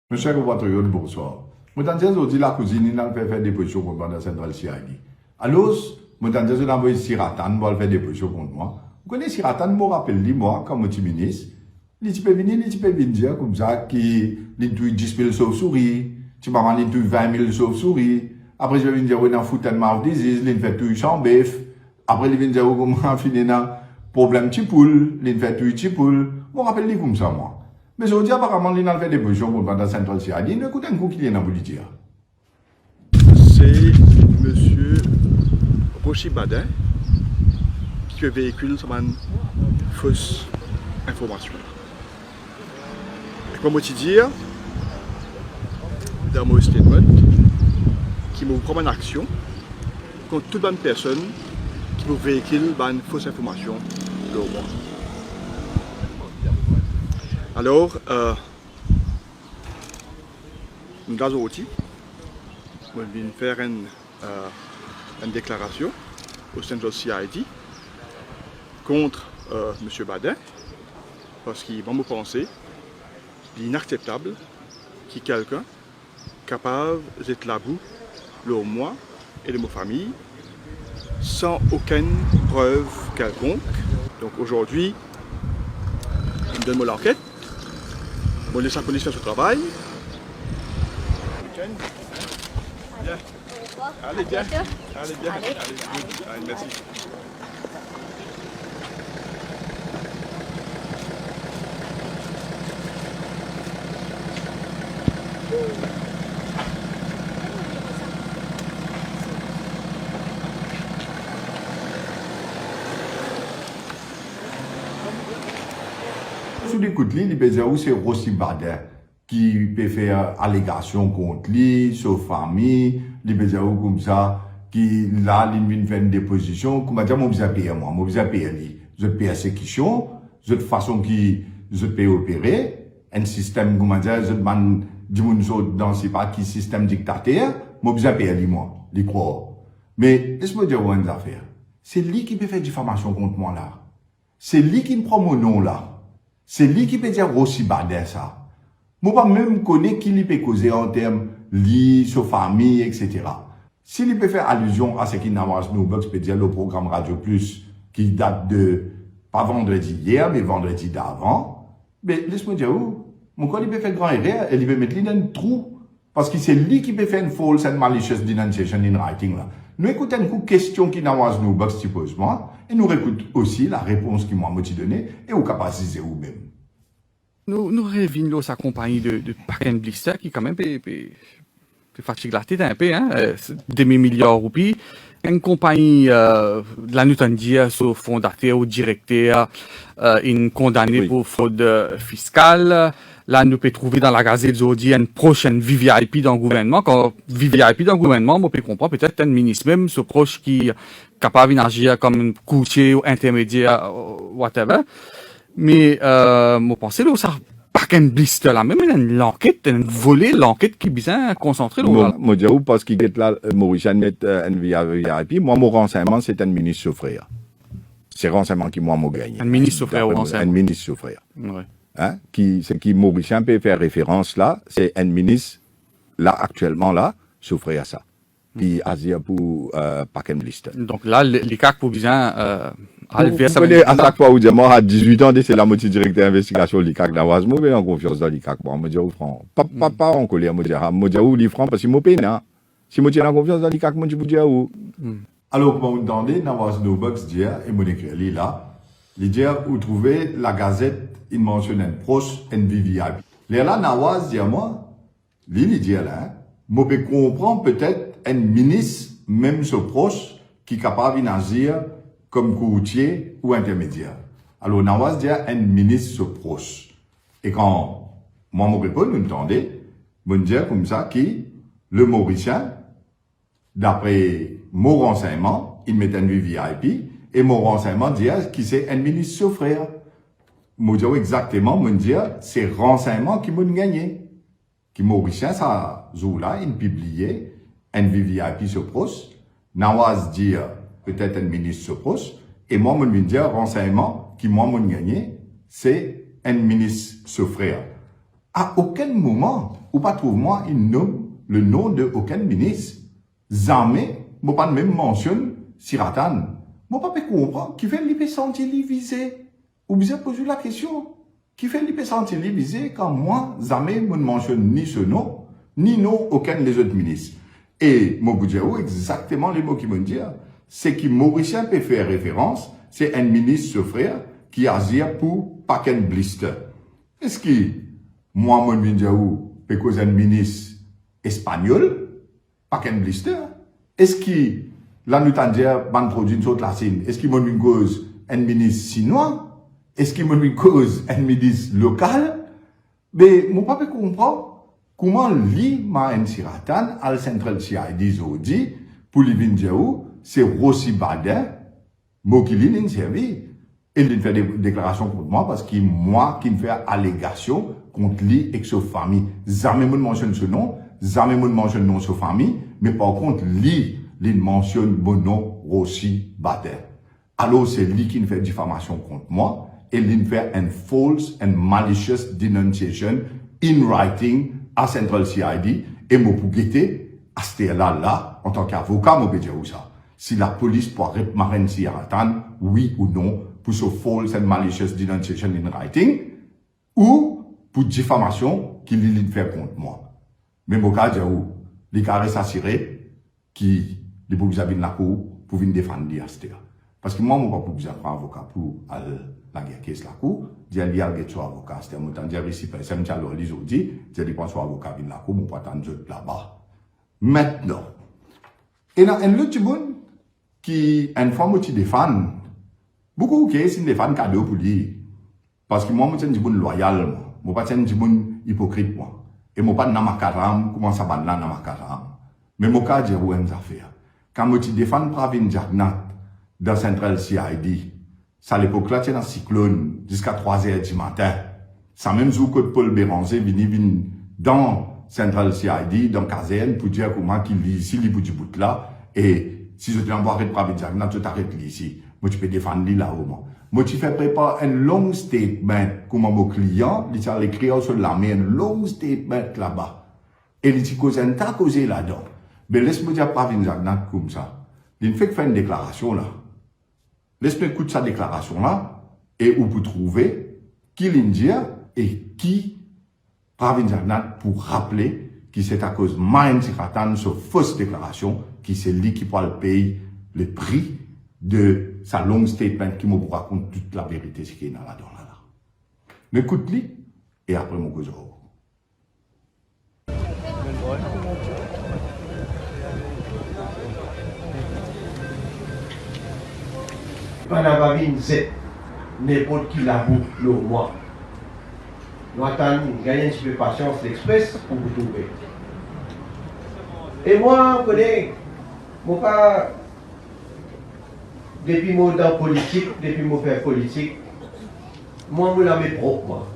Monsieur compatriote, bonsoir. Montandiaz dit la cousine n'a fait des positions contre la centrale CID. Alors, Montandiaz a envoyé Siratan pour faire des positions contre moi. Vous connaissez Siratan, me rappelle moi, comme petit ministre, il peut venir dire comme ça, qu'il a 10 000 sauves-souris, tu m'as demandé 20 000 sauves-souris. Après, je vais dire, oui, dans foot and mouth disease, il fait tout sans bœuf. Après, il vient dire, comment finir dans problème tipoule, il fait tout tipoule. Je me rappelle comme ça, moi. Mais je dis apparemment, il a fait des positions pour la centrale CID. Il écoute un coup qu'il est dans la politique. C'est M. Rochi Badin qui véhicule une fausse information. Et comme je dire, dans mon statement, qui me prend une action contre toute bonne personne qui me véhicule une fausse information de moi. Alors, nous avons aussi faire une déclaration au Central CID contre M. Badin parce qu'il va me penser l'inacceptable qu'il y ait quelqu'un capable d'être là bout de moi et de ma famille sans aucune preuve quelconque. Donc aujourd'hui, il me donne l'enquête. On laisse la police faire son travail. Bien. Allez, bien. Allez, bien. Allez, merci. Sous l'écoute, il peut dire où c'est Rochi Badin qui peut faire allégation contre lui, sa famille, il peut dire où comme ça, qui là, il vient faire une déposition, comme dire, moi, je vais payer moi, je vais payer lui. Je paye exécution, de façon qui, je peux opérer, un système, comment dire, je demande, dans ce pas qui système dictateur, moi, je vais payer lui, moi, les croire. Mais, laisse-moi dire une affaire. C'est lui qui peut faire diffamation contre moi là. C'est lui qui me prend mon nom là. C'est lui qui peut dire Rochi Badin ça. Moi pas même connaître qui lui peut causer en termes lui, sa famille, etc. S'il peut faire allusion à ce qu'il n'a pas Snowbox peut dire le programme Radio Plus qui date de pas vendredi hier mais vendredi d'avant. Mais laisse-moi dire où. Mon corps il peut faire grand erreur et il peut mettre lui dans un trou parce que c'est lui qui peut faire une false and malicious denunciation in writing là. Nous écoutons une question qui n'a pas Snowbox supposément et nous écoutons aussi la réponse qui m'a donné et au capacité ou même. Nous revenons sa compagnie de Pack and Blister qui quand même peut fatigue la tête un peu, hein, demi-milliard de roupies. Une compagnie, de la Nutandia, son fondateur ou directeur, une condamnée pour fraude fiscale. Là, nous pouvons trouver dans la Gazette aujourd'hui une prochaine VVIP dans le gouvernement. Quand VVIP dans le gouvernement, on peut comprendre peut-être un ministre même, ce proche qui est capable d'agir comme un courtier ou intermédiaire, whatever. Mais, moi, pensez, là, ça, Pack and Blister, là, même l'enquête, une volée, l'enquête qui est bien concentrée, là. Moi, je dis, parce qu'il est là, Mauricien met un VIP, moi, mon renseignement, c'est un ministre souffrir. C'est renseignement qui, moi, m'a gagné. Un ministre souffrir au renseignement. Un ministre souffrir. Ouais. Hein? Ce qui Mauricien peut faire référence là, c'est un ministre, là, actuellement, là, souffrir à ça. Puis, Asia pour, Pack and Blister. Donc là, les cas pour bien, vous connaissez, à chaque fois, vous dites, moi, à 18 ans, c'est la moitié directeur d'investigation, l'ICAC d'Avaz. Moi, j'ai en confiance dans l'ICAC. Moi, je dis, où franc. Pas en colère, moi, je dis, où l'IFRAN, parce que moi, peine, hein. Si moi, j'ai en confiance dans l'ICAC, moi, je vous dis, où. Alors, comme vous entendez, Navas Snowbox dit, et mon écrit là, il dit, vous trouvez la Gazette, il mentionne un proche, NVVIP. Là, Navas dit à moi, il dit là, moi, je comprends peut-être un ministre, même ce proche, qui est capable d'agir comme courtier ou intermédiaire. Alors, Nawaz dit un ministre se proche. Et quand moi, je réponds, vous entendez, je dis comme ça, qui, le Mauricien, d'après mon renseignement, il met un VIP, et mon renseignement dit qui c'est un ministre se frère. Je dis exactement, je dis, c'est renseignement qui m'a gagné. Qui Mauricien, ça, jour-là, il publiait un VIP se proche. Nawaz dit, peut-être un ministre se proche, et moi, je dis, renseignement qui moi, m'a gagné, c'est un ministre se frère. À aucun moment, ou pas trouve moi, il nomme le nom de aucun ministre. Jamais, moi pas même mentionne Siratan. Moi pas comprendre qui fait l'IP sentir visé. Ou bien poser la question. Qui fait l'IP sentir visé quand moi, jamais, me mentionne ni ce nom, ni non aucun des autres ministres. Et, moi, vous dire, exactement les mots qui me disent, c'est que Mauricien peut faire référence, c'est un ministre, ce frère, qui a dit pour Paken Blister. Est-ce que, moi, mon Mindiaou, peut cause un ministre espagnol, Paken Blister? Est-ce que, là, nous t'en dire, ban produit une autre lacine? Est-ce qu'il me cause un ministre chinois? Est-ce qu'il me cause un ministre local? Mais, mon papa comprend comment lui, ma Siratan, al Central CID Zodi, pour les Vindiaou, c'est Rossi Badin, moi qui l'ai servi. Et il fait des déclarations contre moi parce que moi qui me fait allégation contre lui et sa famille. Jamais me mentionne ce nom, jamais me mentionne non sa famille, mais par contre, lui, il mentionne mon nom, Rossi Badin. Alors, c'est lui qui me fait diffamation contre moi. Et il fait un false and malicious denunciation in writing à Central CID. Et moi, pour guetter, à ce là, en tant qu'avocat, moi, je peux dire ça. Si la police peut répondre Siratan, oui ou non, pour ce false and malicious denunciation in writing, ou pour diffamation qu'il fait contre moi. Mais mon cas, les carrés s'assurer qui, les pour vous la cour, pour venir défendre l'IASTEA. Parce que moi, je ne peux pas vous prendre avocat pour la guerre qui est la cour, dire qu'il y a un avocat, c'est un dire ici, c'est un dialogue, les autres disent, dire qu'il y a un avocat qui est la cour, je ne peux pas attendre là-bas. Maintenant, et dans un autre monde qui, une femme qui défend, beaucoup qui est défend cadeau pour lui. Parce que moi, je suis un monde loyal, moi, je suis un monde hypocrite, moi. Et moi, pas namakaram, comment ça va là, namakaram. Mais moi, je dis, une affaire. Quand je défends Pravin Jagnat, dans Central CID, ça à l'époque là, c'est dans cyclone, jusqu'à 3h du matin. Ça même jour que Paul Béranger vient dans Central CID, dans caserne, pour dire comment qu'il vit ici, il bout du bout là, et si je te l'envoie arrêter Pravin Jagnat, je t'arrête ici. Moi, tu peux défendre lui là-haut, moi. Moi, tu fais préparer un long statement, comme mon client, il a écrit sur la main, un long statement là-bas. Et il dit, cause un tas causé là-dedans. Mais laisse-moi dire Pravin Jagnat comme ça. Il fait faire une déclaration là. Laisse-moi écouter sa déclaration là, et où vous trouvez qui l'Indien et qui Pravin Jagnat pour rappeler que c'est à cause de Mahen Siratan, cette fausse déclaration, qui c'est lui qui pourra le payer le prix de sa long statement qui me raconte toute la vérité, ce qui est dans là. Mais écoute-lui, et après mon cause. Panamavine Z, n'importe qui la boucle le mois. Nous attendons, gagner un petit peu de patience, l'express pour vous trouver. Et moi, je connais, moi pas, depuis mon dans politique, depuis mon faire politique, moi, je l'ai propre, moi.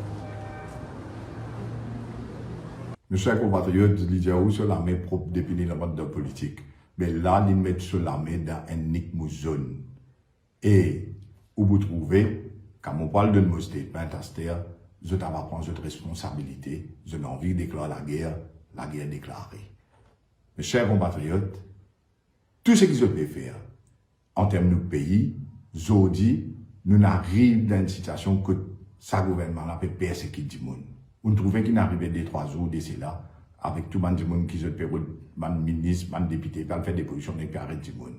Mes chers compatriotes, il dit sur la main propre depuis le mode de politique. Mais là, ils mettent sur la main dans un nick zone. Et, où vous trouvez, quand on parle de mon statement à cette heure, je t'avais prendre cette responsabilité, je n'ai envie de déclarer la guerre déclarée. Mes chers compatriotes, tout ce qu'ils peuvent faire, en termes de pays, aujourd'hui, nous arrivons dans une situation que sa gouvernement a peut persécuter du monde. Vous trouvez qu'il n'arrive des 3 jours d'ici là, avec tout le monde qui se fait, man ministre, man député, qui fait des positions et qui arrête du monde.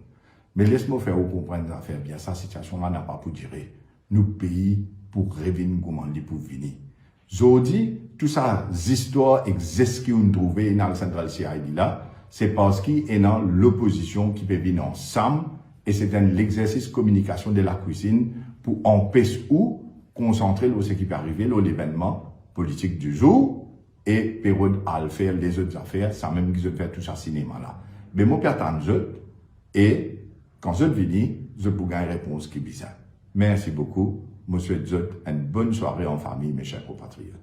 Mais laisse-moi faire vous comprendre ça faire bien. Sa situation-là n'a pas pour durer. Nous pays pour revenir comment on dit pour venir. Aujourd'hui, tout ça, histoires existent qui ont trouvé dans le Central CID là, c'est parce qu'il est dans l'opposition qui peut venir ensemble et c'est l'exercice de communication de la cuisine pour empêcher ou concentrer ce qui peut arriver, l'événement politique du jour et période à faire les autres affaires, sans même qu'ils fait tout ça cinéma là. Mais moi, j'attends et quand je viens, je peux gagner une réponse qui est bizarre. Merci beaucoup. Je vous souhaite une bonne soirée en famille, mes chers compatriotes.